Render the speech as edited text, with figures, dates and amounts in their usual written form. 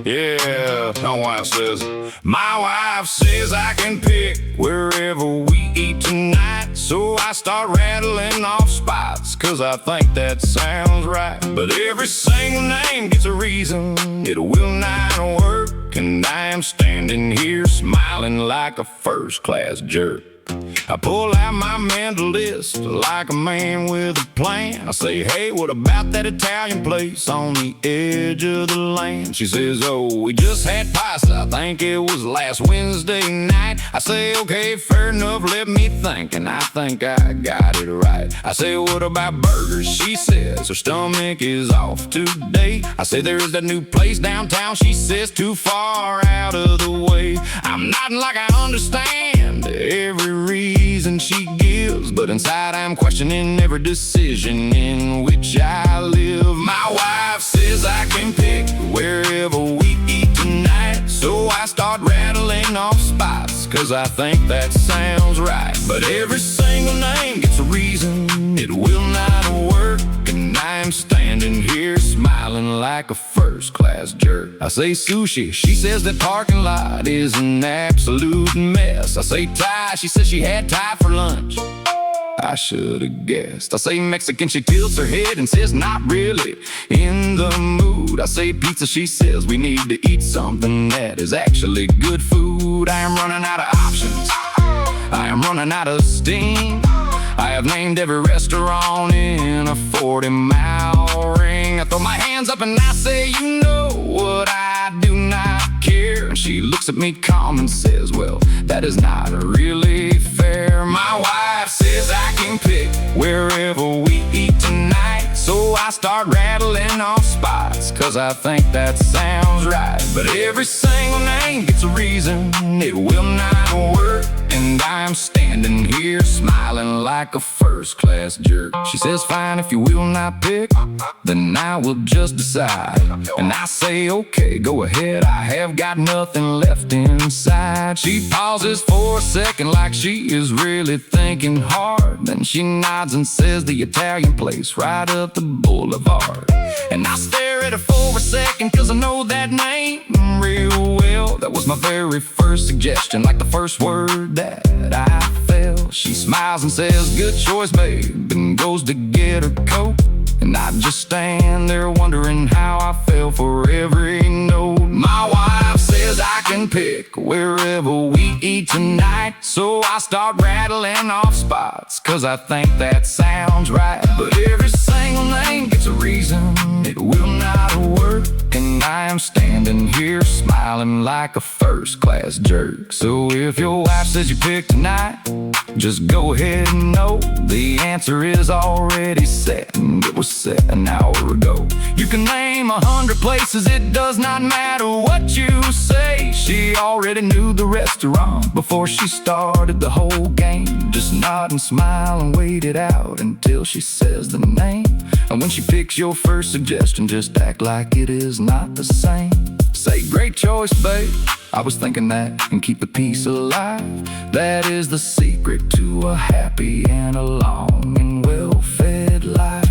Yeah, my wife says I can pick wherever we eat tonight. So I start rattling off spots, cause I think that sounds right. But every single name gets a reason, it will not work. And I am standing here smiling like a first-class jerk. I pull out my mental list like a man with a plan. I say, hey, what about that Italian place on the edge of the land? She says, oh, we just had pasta, I think it was last Wednesday night. I say, okay, fair enough, let me think. And I think I got it right. I say, what about burgers? She says her stomach is off today. I say, there's that new place downtown. She says, too far out of the way. I'm nodding like I understand every reason she gives, but inside I'm questioning every decision in which I live. My wife says I can pick wherever we eat tonight. So I start rattling off spots, cause I think that sounds right. But every single name gets a reason, it will not work. And I'm standing here smiling like a first-class jerk. I say sushi, she says that parking lot is an absolute mess. I say Thai, she says she had Thai for lunch. I should've guessed. I say Mexican, she tilts her head and says not really in the mood. I say pizza, she says we need to eat something that is actually good food. I am running out of options, I am running out of steam. I have named every restaurant in a 40-mile ring. I throw my hands up and I say, you know what, I do not care. And she looks at me calm and says, well, that is not really fair. My wife says I can pick wherever we eat tonight. So I start rattling off spots, cause I think that sounds right. But every single name gets a reason, it will not work. And I'm standing here smiling like a first-class jerk. She says, fine, if you will not pick, then I will just decide. And I say, okay, go ahead, I have got nothing left inside. She pauses for a second like she is really thinking hard. Then she nods and says, the Italian place right up the boulevard. And I stare at her for a second, cause I know that name real well. That was my very first suggestion, like the first word that I felt. She smiles and says, good choice, babe, and goes to get her coat. And I just stand there wondering how I fell for every note. My wife says I can pick wherever we eat tonight. So I start rattling off spots, cause I think that sounds right. But every single name gets a reason, it will not work. And I am standing here smiling like a first-class jerk. So if your wife says you pick tonight, just go ahead and know the answer is already set, and it was set an hour ago. You can name 100 places, it does not matter what you say. She already knew the restaurant before she started the whole game. Just nod and smile and wait it out until she says the name. And when she picks your first suggestion, just act like it is not the same. Say, great choice, babe, I was thinking that, and keep the peace alive. That is the secret to a happy and a long and well-fed life.